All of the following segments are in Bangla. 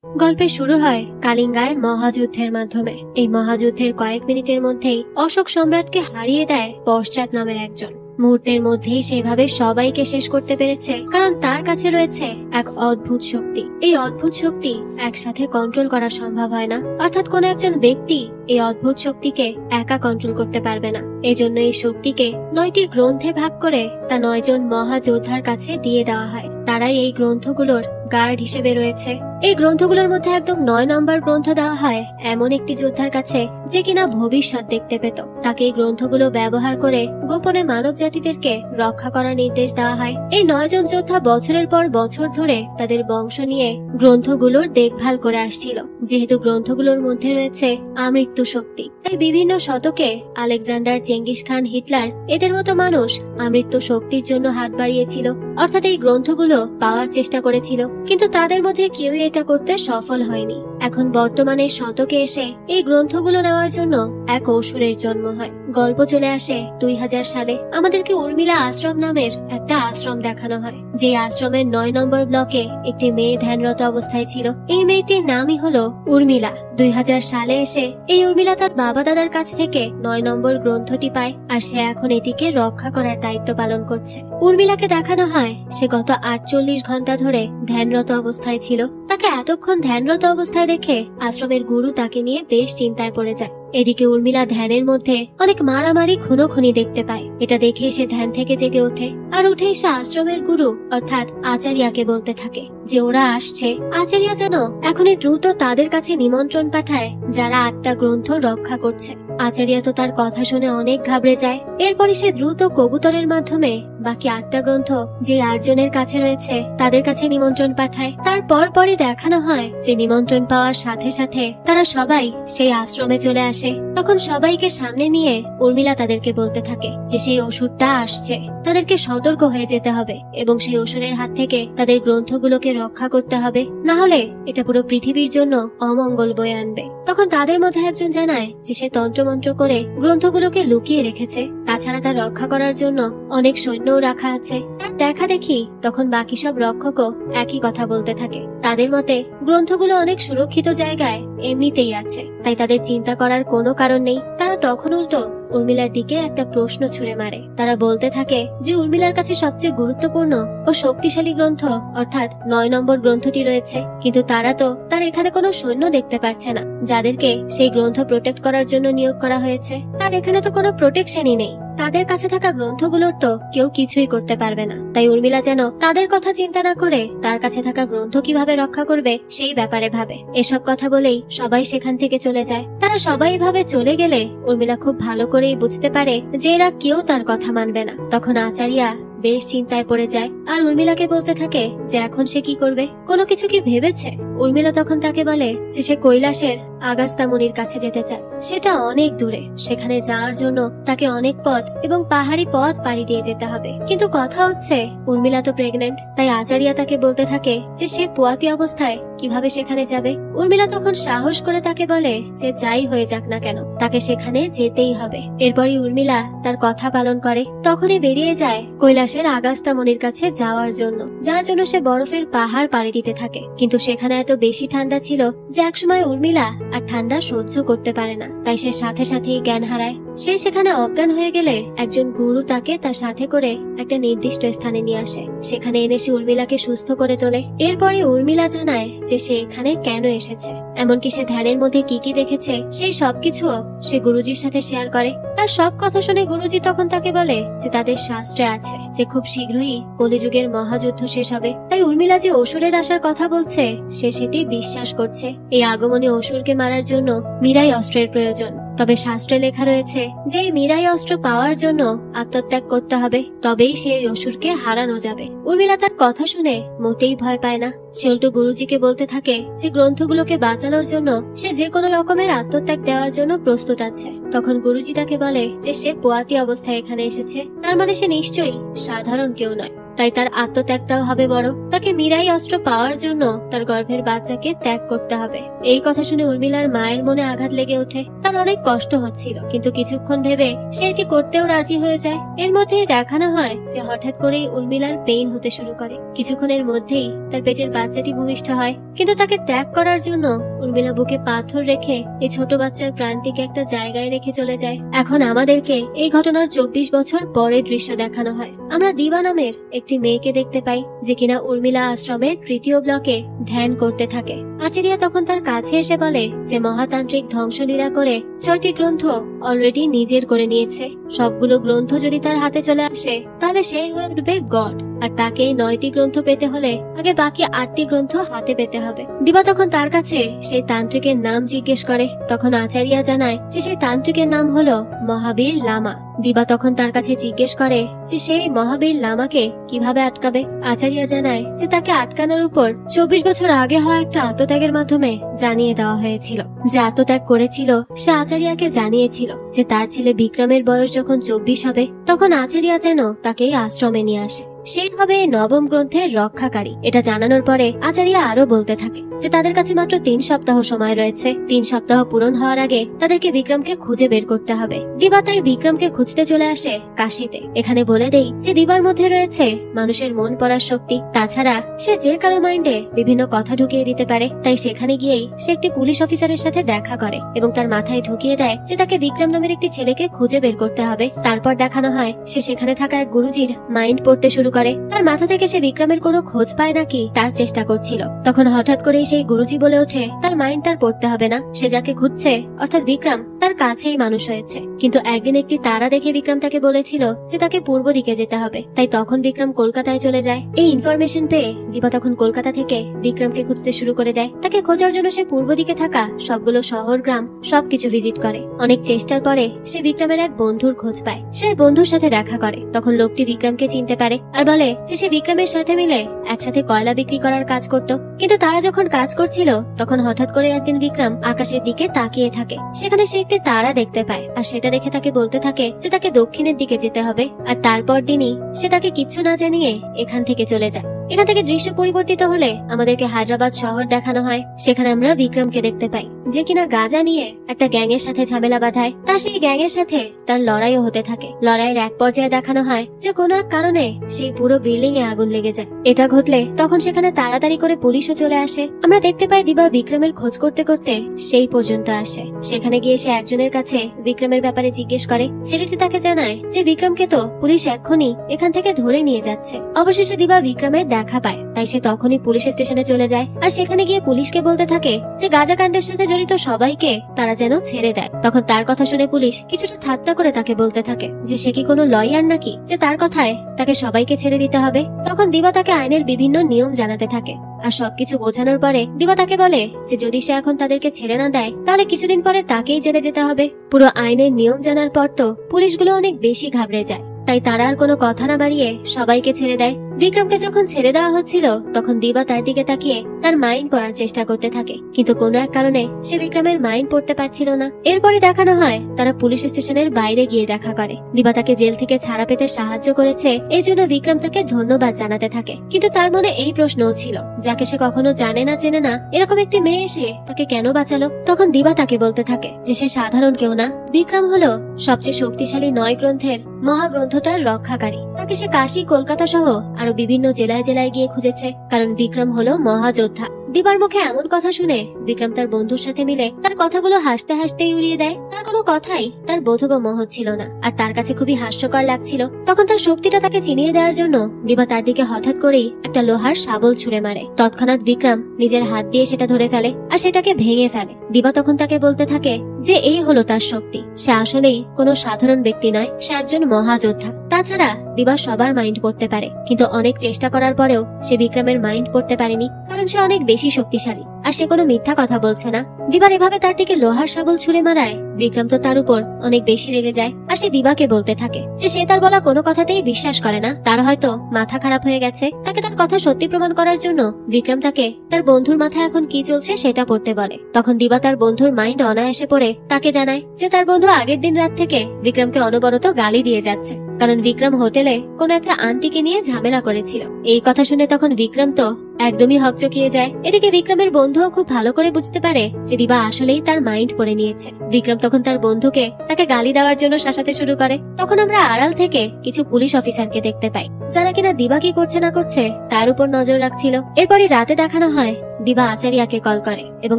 গল্পে শুরু হয় কালিঙ্গায় মহাযুদ্ধের মাধ্যমে। এই মহাযুদ্ধের কয়েক মিনিটের মধ্যেই অশোক সম্রাটকে হারিয়ে দেয় পশ্চাৎ নামের একজন। মুহূর্তের মধ্যেই সেভাবে সবাইকে শেষ করতে পেরেছে, কারণ তার কাছে রয়েছে এক অদ্ভুত শক্তি। এই অদ্ভুত শক্তি একসাথে কন্ট্রোল করা সম্ভব হয় না, অর্থাৎ কোন একজন ব্যক্তি এই অদ্ভুত শক্তিকে একা কন্ট্রোল করতে পারবে না। এজন্য এই শক্তিকে 9টি গ্রন্থে ভাগ করে তা 9 জন মহাযোদ্ধার কাছে দিয়ে দেওয়া হয়। তারাই এই গ্রন্থগুলোর গার্ড হিসেবে রয়েছে। এই গ্রন্থগুলোর মধ্যে একদম 9 নম্বর গ্রন্থ দেওয়া হয় এমন একটি যোদ্ধার কাছে যে কিনা ভবিষ্যৎ দেখতে পেত। তাকে এই গ্রন্থগুলো ব্যবহার করে গোপনে মানব জাতিদেরকে রক্ষা করার নির্দেশ দেওয়া হয়। এই 9 জন যোদ্ধা বছরের পর বছর ধরে তাদের বংশ নিয়ে গ্রন্থগুলোর দেখভাল করে আসছিল। যেহেতু গ্রন্থগুলোর মধ্যে রয়েছে আমৃত্যু শক্তি, তাই বিভিন্ন শতকে আলেকজান্ডার, চেঙ্গিস খান, হিটলার এদের মতো মানুষ আমৃত্যু শক্তির জন্য হাত বাড়িয়েছিল, অর্থাৎ এই গ্রন্থগুলো পাওয়ার চেষ্টা করেছিল, কিন্তু তাদের মধ্যে কেউই এটা করতে সফল হয়নি। এখন বর্তমানে শতকে এসে এই গ্রন্থগুলো নেওয়ার জন্য এক অসুরের জন্ম হয়। গল্প চলে আসে 2000 সালে। আমাদেরকে উর্মিলা আশ্রম নামের একটা আশ্রম দেখানো হয়, যে আশ্রমের 9 নম্বর ব্লকে একটি মেয়ে ধ্যানরত অবস্থায় ছিল। এই মেয়েটির নামই হলো উর্মিলা। 2000 সালে এসে এই উর্মিলা তার বাবা দাদার কাছ থেকে 9 নম্বর গ্রন্থটি পায়, আর সে এখন এটিকে রক্ষা করার দায়িত্ব পালন করছে। উর্মিলাকে দেখানো হয় সে গত 48 ঘন্টা ধরে ধ্যানরত অবস্থায় ছিল। তাকে এতক্ষণ ধ্যানরত অবস্থায় দেখে আশ্রমের গুরু তাকে নিয়ে বেশ চিন্তায় পড়ে যায়। এদিকে উর্মিলা ধ্যানের মধ্যে অনেক মারামারি খুনোখুনি দেখতে পায়। এটা দেখে সে ধ্যান থেকে জেগে ওঠে, আর উঠে এসে আশ্রমের গুরু অর্থাৎ আচার্যকে বলতে থাকে যে ওরা আসছে। আচার্য যেন এখনই দ্রুত তাদের কাছে নিমন্ত্রণ পাঠায় যারা 8টা গ্রন্থ রক্ষা করছে। আচার্য তো তার কথা শুনে অনেক ঘাবড়ে যায়। এরপরই সে দ্রুত কবুতরের মাধ্যমে বাকি 8টা গ্রন্থ যে 8 জনের কাছে রয়েছে তাদের কাছে নিমন্ত্রণ পাঠায়। তারপর পরই দেখানো হয় যে নিমন্ত্রণ পাওয়ার সাথে সাথে তারা সবাই সেই আশ্রমে চলে আসে। তখন সবাইকে সামনে নিয়ে উর্মিলা তাদেরকে বলতে থাকে যে সেই অসুরটা আসছে, তাদেরকে সতর্ক হয়ে যেতে হবে এবং সেই অসুরের হাত থেকে তাদের গ্রন্থগুলোকে রক্ষা করতে হবে, না হলে এটা পুরো পৃথিবীর জন্য অমঙ্গল বয়ে আনবে। তখন তাদের মধ্যে একজন জানায় যে সে তন্ত্রমন্ত্র করে গ্রন্থগুলোকে লুকিয়ে রেখেছে, তাছাড়া তা রক্ষা করার জন্য অনেক সৈন্যও রাখা আছে। তার দেখা দেখি তখন বাকি সব রক্ষকও একই কথা বলতে থাকে। তাদের মতে গ্রন্থগুলো অনেক সুরক্ষিত জায়গায় এমনিতেই আছে, তাই তাদের চিন্তা করার কোনো কারণ নেই। তারা তখন উল্টো উর্মিলার দিকে একটা প্রশ্ন ছুড়ে মারে। তারা বলতে থাকে যে উর্মিলার কাছে সবচেয়ে গুরুত্বপূর্ণ ও শক্তিশালী গ্রন্থ অর্থাৎ 9 নম্বর গ্রন্থটি রয়েছে, কিন্তু তারা তো তার এখানে কোনো সৈন্য দেখতে পাচ্ছে না যাদেরকে সেই গ্রন্থ প্রোটেক্ট করার জন্য নিয়োগ করা হয়েছে। তার এখানে তো কোনো প্রোটেকশনই নেই। তাদের কাছে থাকা গ্রন্থগুলোর তো কেউ কিছুই করতে পারবে না। তাই উর্মিলা যেন তাদের কথা চিন্তা না করে তার কাছে থাকা গ্রন্থ কিভাবে রক্ষা করবে সেই ব্যাপারে ভাবে। এসব কথা বলেই সবাই সেখান থেকে চলে যায়। তারা সবাই ভাবে চলে গেলে উর্মিলা খুব ভালো করেই বুঝতে পারে যে এরা কেউ তার কথা মানবে না। তখন আচার্য বেশ চিন্তায় পড়ে যায় আর উর্মিলাকে বলতে থাকে যে এখন সে কি করবে, কোনো কিছু কি ভেবেছে? উর্মিলা তখন তাকে বলে যে সে কৈলাসের আগাস্তা মুনির কাছে যেতে চায়। সেটা অনেক দূরে, সেখানে যাওয়ার জন্য তাকে অনেক পথ এবং পাহাড়ি পথ পাড়ি দিয়ে যেতে হবে। কিন্তু কথা হচ্ছে উর্মিলা তো প্রেগনেন্ট, তাই আচার্য তাকে বলতে থাকে যে সে পোয়াতি অবস্থায় কিভাবে সেখানে যাবে। উর্মিলা তখন সাহস করে তাকে বলে যে যাই হয়ে যাক না কেন তাকে সেখানে যেতেই হবে। এরপরই উর্মিলা তার কথা পালন করে। তখনই বেরিয়ে যায় কৈলাসের আগাস্তা মুনির কাছে যাওয়ার জন্য, যার জন্য সে বরফের পাহাড় পাড়ি দিতে থাকে। কিন্তু সেখানে এত বেশি ঠান্ডা ছিল যে একসময় উর্মিলা আর ঠান্ডা সহ্য করতে পারে না, তাই সে সাথে সাথেই জ্ঞান হারায়। সে সেখানে অজ্ঞান হয়ে গেলে একজন গুরু তাকে তার সাথে করে একটা নির্দিষ্ট স্থানে নিয়ে আসে। সেখানে এনে সে উর্মিলাকে সুস্থ করে তোলে। এরপরে উর্মিলা জানায় যে সে এখানে কেন এসেছে, এমনকি সে ধ্যানের মধ্যে কি কি দেখেছে সেই সবকিছুও সে গুরুজির সাথে শেয়ার করে। তার সব কথা শুনে গুরুজি তখন তাকে বলে যে তাদের শাস্ত্রে আছে যে খুব শীঘ্রই কলিযুগের মহাযুদ্ধ শেষ হবে। তাই উর্মিলা যে অসুরের আসার কথা বলছে সে সেটি বিশ্বাস করছে। এই আগমনী অসুরকে মারার জন্য মীরাই অস্ত্রের প্রয়োজন। তবে শাস্ত্রে লেখা রয়েছে যে এই মীরাই অস্ত্র পাওয়ার জন্য আত্মত্যাগ করতে হবে, তবেই সেই অসুরকে হারানো যাবে। উর্মিলা তার কথা শুনে মোটেই ভয় পায় না। সে উল্টো গুরুজিকে বলতে থাকে যে গ্রন্থগুলোকে বাঁচানোর জন্য সে যে কোনো রকমের আত্মত্যাগ দেওয়ার জন্য প্রস্তুত আছে। তখন গুরুজি তাকে বলে যে সে পোয়াতি অবস্থায় এখানে এসেছে, তার মানে সে নিশ্চয়ই সাধারণ কেউ নয়। তাই তার আত্মত্যাগটাও হবে বড়। তাকে মীরাই অস্ত্র পাওয়ার জন্য তার গর্ভের বাচ্চাকে ত্যাগ করতে হবে। এই কথা শুনে উর্মিলার মায়ের মনে আঘাত লেগে ওঠে। তার অনেক কষ্ট হচ্ছিল, কিন্তু কিছুক্ষণ ভেবে সে এটি করতেও রাজি হয়ে যায়। এর মধ্যেই দেখানো হয় যে হঠাৎ করেই উর্মিলার পেইন হতে শুরু করে। কিছুক্ষণের মধ্যেই তার পেটের বাচ্চাটি ভূমিষ্ঠ হয়, কিন্তু তাকে ত্যাগ করার জন্য উর্মিলা বুকে পাথর রেখে এই ছোট বাচ্চার প্রাণটিকে একটা জায়গায় রেখে চলে যায়। এখন আমাদেরকে এই ঘটনার 24 বছর পরের দৃশ্য দেখানো হয়। আমরা দিবা নামের একটি মেয়েকে দেখতে পাই, যে কিনা উর্মিলা আশ্রমের 3য় ব্লকে ধ্যান করতে থাকে। আচারিয়া তখন তার কাছে এসে বলে যে মহাতান্ত্রিক ধ্বংসলীলা করে 6টি গ্রন্থ অলরেডি নিজের করে নিয়েছে। সবগুলো গ্রন্থ যদি তার হাতে চলে আসে তাহলে সে হয়ে উঠবে গড, আর তাকে 9টি গ্রন্থ পেতে হলে আগে বাকি 8টি গ্রন্থ হাতে পেতে হবে। দিবা তখন তার কাছে সেই তান্ত্রিকের নাম জিজ্ঞেস করে। তখন আচারিয়া জানায় যে সেই তান্ত্রিকের নাম হলো মহাবীর লামা। দিবা তখন তার কাছে জিজ্ঞেস করে যে সেই মহাবীর লামাকে কিভাবে আটকাবে। আচারিয়া জানায় যে তাকে আটকানোর উপর 24 বছর আগে হওয়া একটা আত্মত্যাগের মাধ্যমে জানিয়ে দেওয়া হয়েছিল। যে আত্মত্যাগ করেছিল সে আচারিয়াকে জানিয়েছিল যে তার ছেলে বিক্রমের বয়স যখন 24 হবে তখন আচারিয়া যেন তাকে আশ্রমে নিয়ে আসে। সেই হবে 9ম গ্রন্থের রক্ষাকারী। এটা জানানোর পরে আচারিয়া আরো বলতে থাকে যে তাদের কাছে মাত্র 3 সপ্তাহ সময় রয়েছে। 3 সপ্তাহ পূরণ হওয়ার আগে তাদেরকে বিক্রমকে খুঁজে বের করতে হবে। দিবা তাই বিক্রমকে খুঁজতে চলে আসে কাশিতে। এখানে বলে দেই যে দিবার মধ্যে রয়েছে মানুষের মন পড়ার শক্তি। তাছাড়া সে যে কারো মাইন্ডে বিভিন্ন কথা ঢুকিয়ে দিতে পারে। তাই সেখানে গিয়েই সে একটি পুলিশ অফিসারের সাথে দেখা করে এবং তার মাথায় ঢুকিয়ে দেয় যে তাকে বিক্রম নামের একটি ছেলেকে খুঁজে বের করতে হবে। তারপর দেখানো হয় সে সেখানে থাকা এক গুরুজির মাইন্ড পড়তে শুরু করে। তার মাথা থেকে সে বিক্রমের কোনো খোঁজ পায় নাকি তার চেষ্টা করছিল। তখন হঠাৎ করেই সেই গুরুজি বলে ওঠে তার মাইন্ড তার পড়তে হবে না, সে যাকে খুঁজছে অর্থাৎ বিক্রম তার কাছেই মানুষ হয়েছে। কিন্তু একদিন একটি তারা দেখে বিক্রম তাকে বলেছিল যে তাকে পূর্ব দিকে যেতে হবে। তাই তখন বিক্রম কলকাতায় চলে যায়। এই ইনফরমেশন পেয়ে দিবা তখন কলকাতা থেকে বিক্রমকে খুঁজতে শুরু করে দেয়। তাকে খোঁজার জন্য সে পূর্ব দিকে থাকা সবগুলো শহর গ্রাম সবকিছু ভিজিট করে। অনেক চেষ্টার পরে সে বিক্রমের এক বন্ধুর খোঁজ পায়। সে বন্ধুর সাথে দেখা করে। তখন লোকটি বিক্রমকে চিনতে পারে আর বলে যে সে বিক্রমের সাথে মিলে একসাথে কয়লা বিক্রি করার কাজ করত। কিন্তু তারা যখন কাজ করছিল তখন হঠাৎ করে একদিন বিক্রম আকাশের দিকে তাকিয়ে থাকে। সেখানে সে একটি তারা দেখতে পায় আর সেটা দেখে তাকে বলতে থাকে যে তাকে দক্ষিণের দিকে যেতে হবে। আর তারপর দিনই সে তাকে কিচ্ছু না জানিয়ে এখান থেকে চলে যায়। এখান থেকে দৃশ্য পরিবর্তিত হলে আমাদেরকে হায়দ্রাবাদ শহর দেখানো হয়। সেখানে আমরা বিক্রমকে দেখতে পাই যে কিনা গাঁজা নিয়ে একটা গ্যাংয়ের সাথে ঝামেলা বাঁধায়। তার সেই গ্যাংয়ের সাথে তার লড়াইও হতে থাকে। লড়াইয়ের এক পর্যায়ে দেখানো হয় যে কোনো এক কারণে সেই পুরো বিল্ডিং এ আগুন লেগে যায়। এটা ঘটলে তখন সেখানে তাড়াতাড়ি করে পুলিশও চলে আসে। আমরা দেখতে পাই দিবা বিক্রমের খোঁজ করতে করতে সেই পর্যন্ত আসে। সেখানে গিয়ে সে একজনের কাছে বিক্রমের ব্যাপারে জিজ্ঞেস করে। ছেলেটি তাকে জানায় যে বিক্রমকে তো পুলিশ এক্ষুনি এখান থেকে ধরে নিয়ে যাচ্ছে। অবশেষে দিবা বিক্রমের দেখা পায়। তাই সে তখনই পুলিশ স্টেশনে চলে যায় আর সেখানে গিয়ে পুলিশকে বলতে থাকে যে গাঁজাকাণ্ডের সাথে জড়িত সবাইকে তারা যেন ছেড়ে দেয়। তখন তার কথা শুনে পুলিশ কিছুটা ঠাট্টা করে তাকে বলতে থাকে যে সে কি কোনো লয়ার নাকি যে তার কথায় তাকে সবাইকে ছেড়ে দিতে হবে। তখন দিবা তাকে আইনের বিভিন্ন নিয়ম জানাতে থাকে। আর সবকিছু বোঝানোর পরে দিবা তাকে বলে যে যদি সে এখন তাদেরকে ছেড়ে না দেয় তাহলে কিছুদিন পরে তাকেই জেলে যেতে হবে। পুরো আইনের নিয়ম জানার পর তো পুলিশগুলো অনেক বেশি ঘাবড়ে যায়। তাই তারা আর কোনো কথা না বাড়িয়ে সবাইকে ছেড়ে দেয়। বিক্রমকে যখন ছেড়ে দেওয়া হচ্ছিল তখন দিবা তার দিকে তাকিয়ে তার মাইন্ড পড়ার চেষ্টা করতে থাকে, কিন্তু কোনো এক কারণে সে বিক্রমের মাইন্ড পড়তে পারছিল না। এরপরে দেখানো হয় তারা পুলিশ স্টেশনের বাইরে গিয়ে দেখা করে। দিবা তাকে জেল থেকে ছাড়া পেতে সাহায্য করেছে, এই জন্য বিক্রম তাকে ধন্যবাদ জানাতে থাকে। কিন্তু তার মনে এই প্রশ্নও ছিল, যাকে সে কখনো জানে না চেনে না, এরকম একটি মেয়ে এসে তাকে কেন বাঁচালো। তখন দিবা তাকে বলতে থাকে যে সে সাধারণ কেউ না, বিক্রম হলো সবচেয়ে শক্তিশালী 9 গ্রন্থের মহাগ্রন্থটার রক্ষাকারী। তাকে সে কাশী, কলকাতা সহ আরো বিভিন্ন জেলায় জেলায় গিয়ে খুঁজেছে, কারণ বিক্রম হলো মহাযোদ্ধা। দিবার মুখে এমন কথা শুনে বিক্রম তার বন্ধুর সাথে মিলে তার কথাগুলো হাসতে হাসতেই উড়িয়ে দেয়। তার কোনো কথাই তার বোধগম্য হচ্ছিল না আর তার কাছে খুবই হাস্যকর লাগছিল। তখন তার শক্তিটা তাকে চিনিয়ে দেওয়ার জন্য দিবা তার দিকে হঠাৎ করেই একটা লোহার শাবল ছুঁড়ে মারে। তৎক্ষণাৎ বিক্রম নিজের হাত দিয়ে সেটা ধরে ফেলে আর সেটাকে ভেঙে ফেলে। দিবা তখন তাকে বলতে থাকে যে এই হলো তার শক্তি, সে আসলেই কোনো সাধারণ ব্যক্তি নয়, সে একজন মহাযোদ্ধা। তাছাড়া দিবা সবার মাইন্ড পড়তে পারে, কিন্তু অনেক চেষ্টা করার পরেও সে বিক্রমের মাইন্ড পড়তে পারেনি, কারণ সে অনেক বেশি শক্তিশালী আর সে কোনো মিথ্যা কথা বলছে না। দিবার এভাবে তার দিকে লোহার শাবল ছুঁড়ে মারায় বিক্রম তো তার উপর অনেক বেশি রেগে যায় আর সে দিবাকে বলতে থাকে যে সে তার বলা কোনো কথাতেই বিশ্বাস করে না, তার হয়তো মাথা খারাপ হয়ে গেছে। তাকে তার কথা সত্যি প্রমাণ করার জন্য বিক্রম তাকে তার বন্ধুর মাথায় এখন কি চলছে সেটা পড়তে বলে। তখন দিবা তার বন্ধুর মাইন্ড অনায়াসে পড়ে তাকে জানায় যে তার বন্ধু আগের দিন রাত থেকে বিক্রমকে অনবরত গালি দিয়ে যাচ্ছে। কারণ বিক্রম হোটেলে কোনো একটা আন্টিকে নিয়ে ঝামেলা করেছিল। এই কথা শুনে তখন বিক্রম তো একদমই হকচকিয়ে যায়। এদিকে বিক্রমের বন্ধুও খুব ভালো করে বুঝতে পারে যে দিবা আসলেই তার মাইন্ড পড়ে নিয়েছে। বিক্রম তখন তার বন্ধুকে তাকে গালি দেওয়ার জন্য শাসাতে শুরু করে। তখন আমরা আড়াল থেকে কিছু পুলিশ অফিসারকে দেখতে পাই, যারা কিনা দিবা কি করছে না করছে তার উপর নজর রাখছিল। এরপরই রাতে দেখানো হয় দিবা আচারিয়াকে কল করে এবং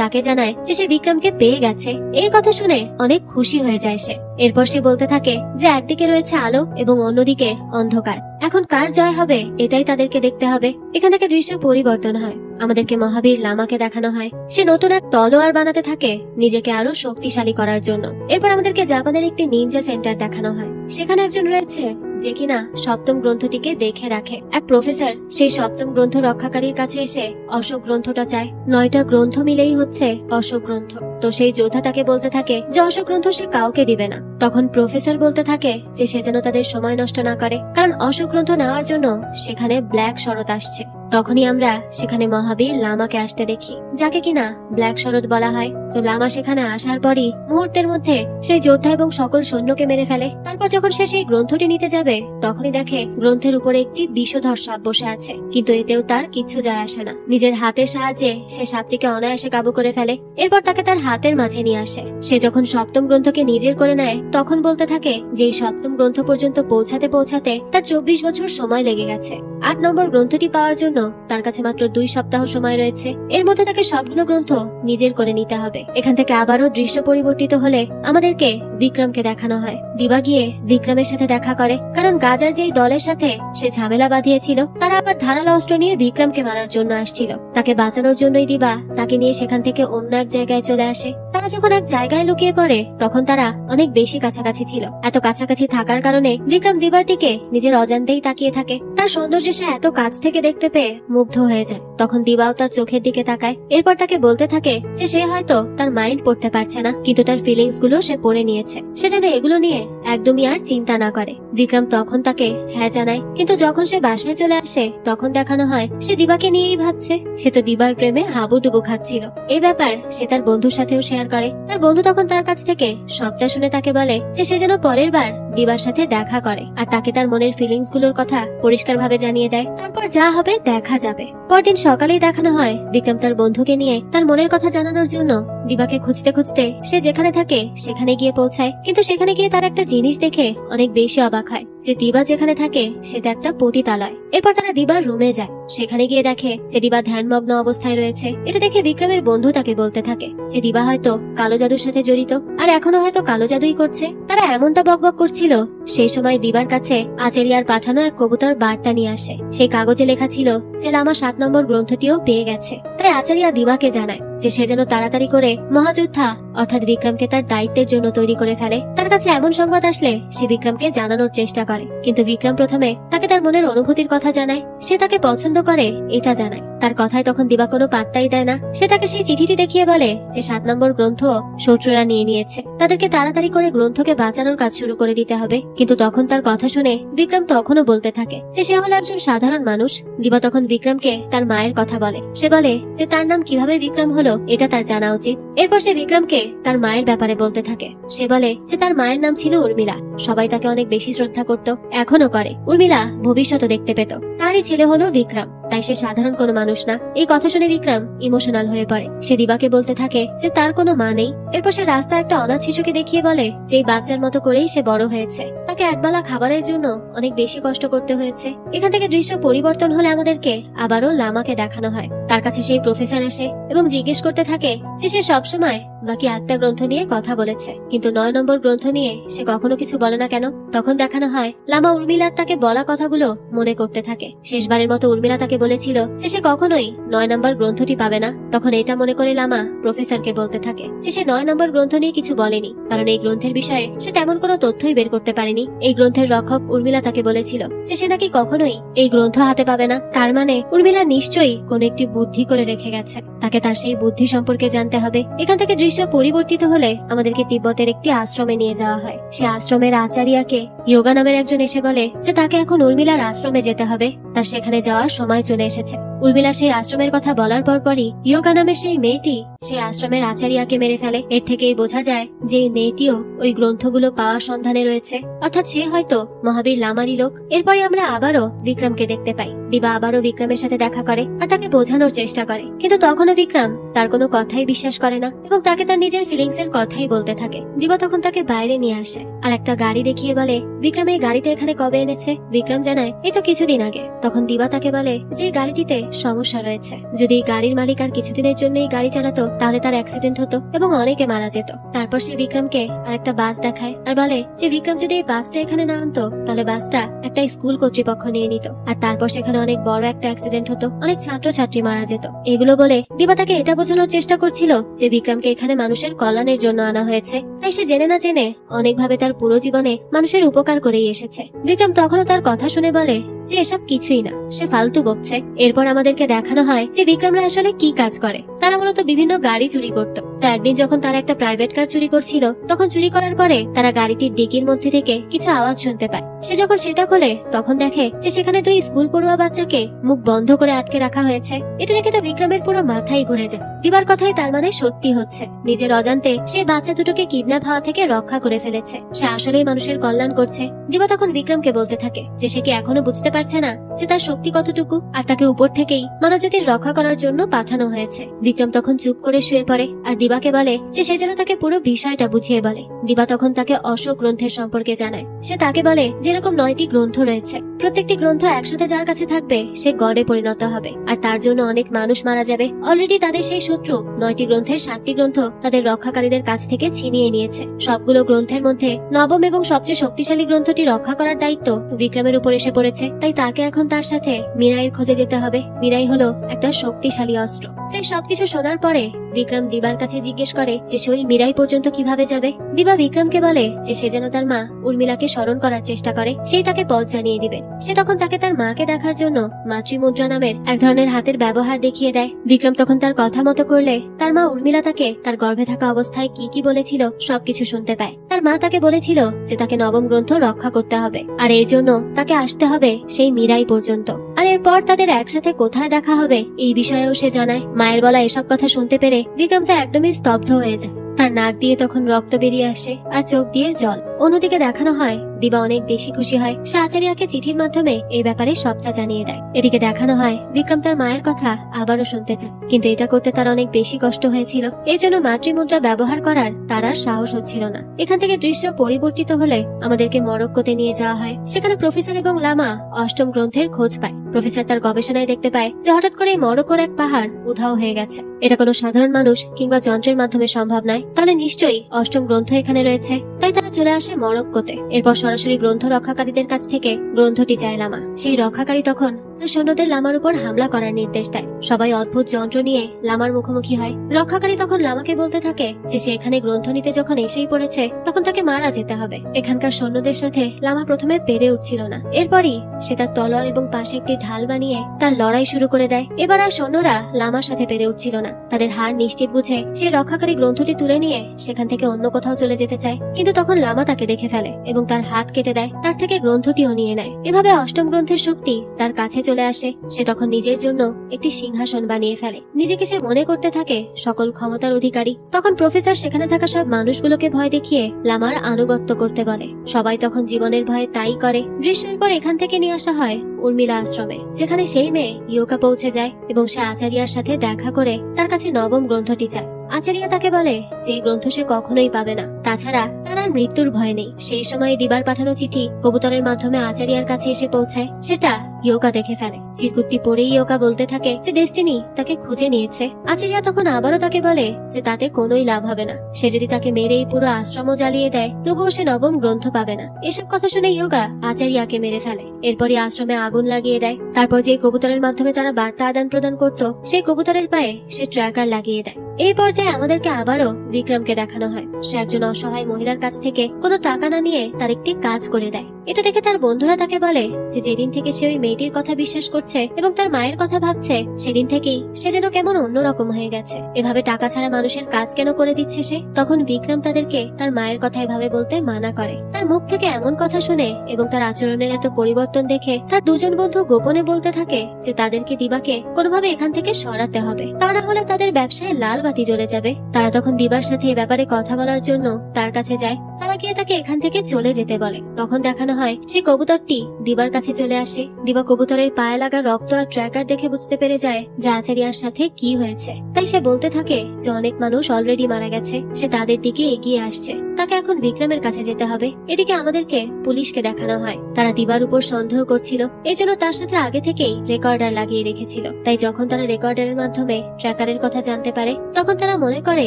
তাকে জানায় যে সে বিক্রমকে পেয়ে গেছে। এই কথা শুনে অনেক খুশি হয়ে যায় সে। এরপর সে বলতে থাকে যে একদিকে রয়েছে আলো এবং অন্যদিকে অন্ধকার, এখন কার জয় হবে এটাই তাদেরকে দেখতে হবে। এখান থেকে দৃশ্য পরিবর্তন হয়, আমাদেরকে মহাবীর লামাকে দেখানো হয়। সে নতুন এক তলোয়ার বানাতে থাকে নিজেকে আরো শক্তিশালী করার জন্য। এরপর আমাদেরকে জাপানের একটি নিনজা সেন্টার দেখানো হয়। সেখানে একজন রয়েছে যে কিনা সপ্তম গ্রন্থটিকে দেখে রাখে। এক প্রফেসর সেই সপ্তম গ্রন্থ রক্ষাকারীর কাছে এসে অশোক গ্রন্থটা চায়। 9টা গ্রন্থ মিলেই হচ্ছে অশোক গ্রন্থ। তো সেই যোদ্ধা তাকে বলতে থাকে যে অশোক গ্রন্থ সে কাউকে দিবে না। তখন প্রফেসর বলতে থাকে যে সে যেন তাদের সময় নষ্ট না করে, কারণ অশোক গ্রন্থ নেওয়ার জন্য সেখানে ব্ল্যাক শরৎ আসছে। তখনই আমরা সেখানে মহাবীর লামাকে আসতে দেখি, যাকে কিনা ব্ল্যাক শরৎ বলা হয়। তো লামা সেখানে আসার পরই মুহূর্তের মধ্যে সেই যোদ্ধা এবং সকল সৈন্যকে মেরে ফেলে। তারপর যখন সে সেই গ্রন্থটি নিতে যাবে তখনই দেখে গ্রন্থের উপরে একটি বিষধর সাপ বসে আছে, কিন্তু এতেও তার কিচ্ছু যায় আসে না। নিজের হাতের সাহায্যে সে সাপটিকে অনায়াসে কাবু করে ফেলে। এরপর তাকে তার হাতের মাঝে নিয়ে আসে। সে যখন সপ্তম গ্রন্থকে নিজের করে নেয় তখন বলতে থাকে যে এই সপ্তম গ্রন্থ পর্যন্ত পৌঁছাতে পৌঁছাতে তার 24 বছর সময় লেগে গেছে। 8 নম্বর গ্রন্থটি পাওয়ার জন্য তার কাছে মাত্র 2 সপ্তাহ সময় রয়েছে। এর মধ্যে তাকে সবগুলো গ্রন্থ নিজের করে নিতে হবে। এখান থেকে আবারও দৃশ্য পরিবর্তিত হলে আমাদেরকে বিক্রমকে দেখানো হয়। দিবা গিয়ে বিক্রমের সাথে দেখা করে, কারণ গাজার যেই দলের সাথে সে ঝামেলা বাঁধিয়েছিল তারা আবার ধারালো অস্ত্র নিয়ে বিক্রমকে মারার জন্য আসছিল। তাকে বাঁচানোর জন্যই দিবা তাকে নিয়ে সেখান থেকে অন্য এক জায়গায় চলে আসে। তারা যখন এক জায়গায় লুকিয়ে পড়ে তখন তারা অনেক বেশি কাছাকাছি ছিল। এত কাছাকাছি থাকার কারণে বিক্রম দিবার দিকে নিজের অজান্তেই তাকিয়ে থাকে। তার সৌন্দর্য সে এত কাছ থেকে দেখতে পেয়ে মুগ্ধ হয়ে যায়। তখন দিবাও তার চোখের দিকে তাকায়। এরপর তাকে বলতে থাকে যে সে হয়তো তার মাইন্ড পড়তে পারছে না, কিন্তু তার ফিলিংস গুলো সে পড়ে নিয়েছে। সে যেন এগুলো নিয়ে একদমই আর চিন্তা না করে। বিক্রম তখন তাকে হ্যাঁ জানায়, কিন্তু যখন সে বাসায় চলে আসে তখন দেখানো হয় সে দিবাকে নিয়েই ভাবছে। সে তো দিবার প্রেমে হাবুডুবু খাচ্ছিল। এই ব্যাপার সে তার বন্ধুর সাথেও শেয়ার করে। তার বন্ধু তখন তার কাছ থেকে সবটা শুনে তাকে বলে যে সে যেন পরের বার দিবার সাথে দেখা করে আর তাকে তার মনের ফিলিংস গুলোর কথা পরিষ্কারভাবে জানিয়ে দেয়। তারপর যা হবে দেখা যাবে। পরদিন সকালেই দেখানো হয় বিক্রম তার বন্ধুকে নিয়ে তার মনের কথা জানানোর জন্য দিবাকে খুঁজতে খুঁজতে সে যেখানে থাকে সেখানে গিয়ে পৌঁছায়। কিন্তু সেখানে গিয়ে তার একটা জিনিস দেখে অনেক বেশি অবাক হয় যে দিবা যেখানে থাকে সেটা একটা পতিতালয়। এরপর তারা দিবার রুমে যায়। সেখানে গিয়ে দেখে যে দিবা ধ্যানমগ্ন অবস্থায় রয়েছে। এটা দেখে বিক্রমের বন্ধু তাকে বলতে থাকে যে দিবা হয়তো কালো জাদুর সাথে জড়িত আর এখনো হয়তো কালো জাদুই করছে। তারা এমনটা বকবক করছিল সেই সময় দিবার কাছে আচারিয়ার পাঠানো এক কবুতর বার্তা নিয়ে আসে। সেই কাগজে লেখা ছিল যে লামা 7 নম্বর গ্রন্থটিও পেয়ে গেছে। তাই আচারিয়া দিবাকে জানায় যে সে যেন তাড়াতাড়ি করে মহাযোদ্ধা অর্থাৎ বিক্রমকে তার দায়িত্বের জন্য তৈরি করে ফেলে। তার কাছে এমন সংবাদ আসলে সে বিক্রমকে জানানোর চেষ্টা করে, কিন্তু বিক্রম প্রথমে তাকে তার মনের অনুভূতির কথা জানায়। সে তাকে পছন্দ করে এটা জানায়। তার কথায় তখন দিবা কোনো পাত্তাই দেয় না। সে তাকে সেই চিঠিটি দেখিয়ে বলে যে 7 নম্বর গ্রন্থ শত্রুরা নিয়ে নিয়েছে, তাদেরকে তাড়াতাড়ি করে গ্রন্থকে বাঁচানোর কাজ শুরু করে দিতে হবে। কিন্তু তখন তার কথা শুনে বিক্রম তখনও বলতে থাকে যে সে হলো একজন সাধারণ মানুষ। দিবা তখন বিক্রমকে তার মায়ের কথা বলে। সে বলে যে তার নাম কিভাবে বিক্রম হলো এটা তার জানা উচিত। এরপর সে বিক্রমকে তার মায়ের ব্যাপারে বলতে থাকে। সে বলে যে তার মায়ের নাম ছিল উর্মিলা। সবাই তাকে অনেক বেশি শ্রদ্ধা করত, এখনো করে। উর্মিলা ভবিষ্যৎও দেখতে পেত। তারই ছেলে হলো বিক্রম, তাই সে সাধারণ কোনো মানুষ না। এই কথা শুনে বিক্রম ইমোশনাল হয়ে পড়ে। সে দিবাকে বলতে থাকে যে তার কোনো মা নেই। এরপর সে রাস্তায় একটা অনাথ শিশুকে দেখিয়ে বলে যে এই বাচ্চার মতো করেই সে বড় হয়েছে, তাকে একবেলা খাবারের জন্য অনেক বেশি কষ্ট করতে হয়েছে। এখান থেকে দৃশ্য পরিবর্তন হলে আমাদেরকে আবারও লামাকে দেখানো হয়। তার কাছে সেই প্রফেসর আসে এবং জিজ্ঞেস করতে থাকে যে সে সবসময় বাকি 8টা গ্রন্থ নিয়ে কথা বলেছে, কিন্তু 9 নম্বর গ্রন্থ নিয়ে সে কখনো কিছু বলে না কেন। তখন দেখানো হয় লামা উর্মিলার তাকে বলা কথাগুলো মনে করতে থাকে। শেষবারের মতো উর্মিলা তাকে বলেছিল যে সে কখনোই 9 নম্বর গ্রন্থটি পাবে না। তখন এটা মনে করে লামা প্রফেসরকে বলতে থাকে যে সে 9 নম্বর গ্রন্থ নিয়ে কিছু বলেনি, কারণ এই গ্রন্থের বিষয়ে সে তেমন কোনো তথ্যই বের করতে পারেনি। এই গ্রন্থের রক্ষক উর্মিলা তাকে বলেছিল যে সে নাকি কখনোই এই গ্রন্থ হাতে পাবে না। তার মানে উর্মিলা নিশ্চয়ই কোন একটি বুদ্ধি করে রেখে গেছে, তাকে তার সেই বুদ্ধি সম্পর্কে জানতে হবে। এখান থেকে দৃশ্য পরিবর্তিত হলে আমাদেরকে তিব্বতের একটি আশ্রমে নিয়ে যাওয়া হয়। সে আশ্রমের আচারিয়াকে ইয়োগা নামের একজন এসে বলে যে তাকে এখন উর্মিলার আশ্রমে যেতে হবে, তার সেখানে যাওয়ার সময় চলে এসেছে। উর্মিলা সেই আশ্রমের কথা বলার পরপরই ইয়োগা নামের সেই মেয়েটি সেই আশ্রমের আচারিয়াকে মেরে ফেলে। এর থেকেই বোঝা যায় যে এই মেয়েটিও ওই গ্রন্থগুলো পাওয়ার সন্ধানে রয়েছে, অর্থাৎ সে হয়তো মহাবীর লামারই লোক। এরপরে আমরা আবারও বিক্রমকে দেখতে পাই। দিবা আবারও বিক্রমের সাথে দেখা করে আর তাকে বোঝানোর চেষ্টা করে, কিন্তু তখনও বিক্রম তার কোনো কথাই বিশ্বাস করে না এবং তাকে তার নিজের ফিলিংস এর কথাই বলতে থাকে। দিবা তখন তাকে বাইরে নিয়ে আসে আর একটা গাড়ি দেখিয়ে বলে বিক্রম এই গাড়িটা এখানে কবে এনেছে। বিক্রম জানায় এই তো কিছুদিন আগে। তখন দিবা তাকে বলে যে গাড়িটিতে সমস্যা রয়েছে, যদি গাড়ির মালিক আর কিছুদিনের জন্য এই গাড়ি চালাতো তাহলে তার অ্যাক্সিডেন্ট হতো এবং অনেকে মারা যেত। তারপর সে বিক্রমকে আরেকটা বাস দেখায় আর বলে যে বিক্রম যদি এই বাসটা এখানে না আনতো তাহলে বাসটা একটা স্কুল কর্তৃপক্ষ নিয়ে নিত আর তারপর সেখানে অনেক বড় একটা অ্যাক্সিডেন্ট হতো, অনেক ছাত্রছাত্রী মারা যেত। এগুলো বলে দিবা তাকে এটা বোঝানোর চেষ্টা করছিল যে বিক্রমকে এখানে মানুষের কল্যাণের জন্য আনা হয়েছে, তাই সে জেনে না জেনে অনেকভাবে তার পুরো জীবনে মানুষের উপকার করেই এসেছে। বিক্রম তখনও তার কথা শুনে বলে যে এসব কিছুই না, সে ফালতু বকছে। এরপর আমাদেরকে দেখানো হয় যে বিক্রমরা আসলে কি কাজ করে। তারা মূলত বিভিন্ন গাড়ি চুরি করত। তো একদিন যখন তারা একটা প্রাইভেট কার চুরি করছিল, তখন চুরি করার পরে তারা গাড়িটির ডিকির মধ্যে থেকে কিছু আওয়াজ শুনতে পায়। সে যখন সেটা খোলে তখন দেখে যে সেখানে দুই স্কুল পড়ুয়া বাচ্চাকে মুখ বন্ধ করে আটকে রাখা হয়েছে। এটা দেখে তো বিক্রমের পুরো মাথায় ঘুরে যায়। দিবার কথাই তার মানে সত্যি হচ্ছে, নিজের অজান্তে সে বাচ্চা দুটোকে কিডন্যাপ হওয়া থেকে রক্ষা করে ফেলেছে। সে আসলেই মানুষের কল্যাণ করছে। দিবা তখন বিক্রমকে বলতে থাকে যে সে কি এখনো বুঝতে পারছে না যে তার শক্তি কতটুকু আর তাকে উপর থেকেই মানবজাতির রক্ষা করার জন্য পাঠানো হয়েছে। বিক্রম তখন চুপ করে শুয়ে পড়ে আর দিবাকে বলে যে সে যেন তাকে পুরো বিষয়টা বুঝিয়ে বলে। দিবা তখন তাকে অশোক গ্রন্থের সম্পর্কে জানায়। সে তাকে বলে যেরকম 9টি গ্রন্থ রয়েছে, প্রত্যেকটি গ্রন্থ একসাথে যার কাছে থাকবে সে গডে পরিণত হবে আর তার জন্য অনেক মানুষ মারা যাবে। অলরেডি তাদের সেই শত্রু 9টি গ্রন্থের 7টি গ্রন্থ তাদের রক্ষাকারীদের কাছ থেকে ছিনিয়ে নিয়েছে। সবগুলো গ্রন্থের মধ্যে নবম এবং সবচেয়ে শক্তিশালী গ্রন্থটি রক্ষা করার দায়িত্ব বিক্রমের উপর এসে পড়েছে। তাই তাকে এখন তার সাথে মীরাইয়ের খোঁজে যেতে হবে। মীরাই হলো একটা শক্তিশালী অস্ত্র। তাই সবকিছু শোনার পরে বিক্রম দিবার কাছে জিজ্ঞেস করে যে সে ওই মীরাই পর্যন্ত কিভাবে যাবে। দিবা বিক্রমকে বলে যে সে যেন তার মা উর্মিলাকে স্মরণ করার চেষ্টা করে, সেই তাকে পথ জানিয়ে দিবে। সে তখন তাকে তার মাকে দেখার জন্য মাতৃমুদ্রা নামের এক ধরনের হাতের ব্যবহার দেখিয়ে দেয়। বিক্রম তখন তার কথা মতো করলে তার মা উর্মিলা তাকে তার গর্ভে থাকা অবস্থায় কি কি বলেছিল সবকিছু শুনতে পায়। তার মা তাকে বলেছিল যে তাকে নবম গ্রন্থ রক্ষা করতে হবে আর এর জন্য তাকে আসতে হবে সেই মীরাই পর্যন্ত। আর এরপর তাদের একসাথে কোথায় দেখা হবে এই বিষয়েও সে জানায়। মায়ের বলা এসব কথা শুনতে পেরে বিক্রম তো একদমই স্তব্ধ হয়ে যায়। তার নাক দিয়ে তখন রক্ত বেরিয়ে আসে আর চোখ দিয়ে জল। অন্যদিকে দেখানো হয় দিবা অনেক বেশি খুশি হয়। সে আচারিয়াকে চিঠির মাধ্যমে এই ব্যাপারে সবটা জানিয়ে দেয়। এদিকে দেখানো হয় বিক্রম তার মায়ের কথা আবারও শুনতে চায়, কিন্তু এটা করতে তার অনেক বেশি কষ্ট হয়েছিল। এই জন্য মাতৃমুদ্রা ব্যবহার করার তার আর সাহস হচ্ছিল না। এখান থেকে দৃশ্য পরিবর্তিত হলে আমাদেরকে মরক্কোতে নিয়ে যাওয়া হয়। সেখানে প্রফেসর এবং লামা অষ্টম গ্রন্থের খোঁজ পায়। প্রফেসর তার গবেষণায় দেখতে পায় যে হঠাৎ করে মরক্কোর এক পাহাড় উধাও হয়ে গেছে। এটা কোনো সাধারণ মানুষ কিংবা যন্ত্রের মাধ্যমে সম্ভব নয়, তাহলে নিশ্চয়ই অষ্টম গ্রন্থ এখানে রয়েছে। তাই তারা চলে আসে মরক্কোতে। এরপর সরাসরি গ্রন্থ রক্ষাকারীদের কাছ থেকে গ্রন্থটি চায় লামা। সেই রক্ষাকারী তখন সৈন্যদের লামার উপর হামলা করার নির্দেশ দেয়। সবাই অদ্ভুত যন্ত্র নিয়ে লামার মুখোমুখি হয়। রক্ষাকারী তখন লামাকে বলতে থাকে যে সে এখানে গ্রন্থ নিতে যখন এসেই পড়েছে তখন তাকে মারা যেতে হবে। এখানকার সৈন্যদের সাথে লামা প্রথমে পেরে উঠছিল না। এরপরই সে তার তলোয়ার এবং পাশে একটি ঢাল বানিয়ে তার লড়াই শুরু করে দেয়। এবার আর সৈন্যরা লামার সাথে পেরে উঠছিল না। তাদের হার নিশ্চিত বুঝে সে রক্ষাকারী গ্রন্থটি তুলে নিয়ে সেখান থেকে অন্য কোথাও চলে যেতে চায়, কিন্তু তখন লামা তাকে দেখে ফেলে এবং তার হাত কেটে দেয়। তার থেকে গ্রন্থটিও নিয়ে নেয়। এভাবে অষ্টম গ্রন্থের শক্তি তার কাছে চলে আসে। সে তখন নিজের জন্য একটি সিংহাসন বানিয়ে ফেলে। নিজেকে সে মনে করতে থাকে সকল ক্ষমতার অধিকারী। তখন প্রফেসর সেখানে থাকা সব মানুষগুলোকে ভয় দেখিয়ে লামার আনুগত্য করতে বলে। সবাই তখন জীবনের ভয়ে তাই করে। দৃশ্যের পর এখান থেকে নিয়ে আসা হয় উর্মিলা আশ্রমে, যেখানে সেই মেয়ে ইয়োকা পৌঁছে যায় এবং সে আচারিয়ার সাথে দেখা করে তার কাছে নবম গ্রন্থটি চায়। আচারিয়া তাকে বলে যে এই গ্রন্থ সে কখনোই পাবে না, তাছাড়া তার আর মৃত্যুর ভয় নেই। সেই সময় দিবার পাঠানো চিঠি কবুতরের মাধ্যমে আচারিয়ার কাছে এসে পৌঁছায়। সেটা ইয়োকা দেখে ফেলে। চিরকুটটি পরেই ইয়োকা বলতে থাকে যে ডেস্টিনি তাকে খুঁজে নিয়েছে। আচারিয়া তখন আবারও তাকে বলে যে তাতে কোনোই লাভ হবে না। সে যদি তাকে মেরেই পুরো আশ্রমও জ্বালিয়ে দেয় তবুও সে নবম গ্রন্থ পাবে না। এসব কথা শুনে ইয়োকা আচারিয়াকে মেরে ফেলে। এরপরই আশ্রমে আগুন লাগিয়ে দেয়। তারপর যে কবুতরের মাধ্যমে তারা বার্তা আদান প্রদান করত সেই কবুতরের পায়ে সে ট্র্যাকার লাগিয়ে দেয়। এই পর্যায়ে আমাদেরকে আবারও বিক্রমকে দেখানো হয়। সে একজন অসহায় মহিলার তার কাছ থেকে কোনো টাকা না নিয়ে তার একটি কাজ করে দেয়। এটা দেখে তার বন্ধুরা তাকে বলে যে যেদিন থেকে সে ওই মেয়েটির কথা বিশ্বাস করছে এবং তার মায়ের কথা ভাবছে, সেদিন থেকেই সে যেন কেমন অন্যরকম হয়ে গেছে। এভাবে টাকা ছাড়া মানুষের কাজ কেন করে দিচ্ছে সে? তখন বিক্রম তাদেরকে তার মায়ের কথা এভাবে বলতে মানা করে। তার মুখ থেকে এমন কথা শুনে এবং তার আচরণের এত পরিবর্তন দেখে তার দুজন বন্ধু গোপনে বলতে থাকে যে তাদেরকে দিবাকে কোনোভাবে এখান থেকে সরাতে হবে, তা না হলে তাদের ব্যবসায় লাল বাতি জ্বলে যাবে। তারা তখন দিবার সাথে এ ব্যাপারে কথা বলার জন্য তার কাছে যায়। তারা গিয়ে তাকে এখান থেকে চলে যেতে বলে। তখন দেখানো হয় সেই কবুতরটি দিবার কাছে চলে আসে। দিবা কবুতরের পায়ে লাগা রক্ত আর ট্র্যাকার দেখে বুঝতে পেরে যায় যে আচারিয়ার সাথে কি হয়েছে। তাই সে বলতে থাকে যে অনেক মানুষ অলরেডি মারা গেছে, সে তাদের দিকে এগিয়ে আসছে, তাকে এখন বিক্রমের কাছে যেতে হবে। এদিকে আমাদেরকে পুলিশকে দেখানো হয়। তারা দিবার উপর সন্দেহ করছিল, এই জন্য তার সাথে আগে থেকেই রেকর্ডার লাগিয়ে রেখেছিল। তাই যখন তারা রেকর্ডারের মাধ্যমে ট্র্যাকারের কথা জানতে পারে, তখন তারা মনে করে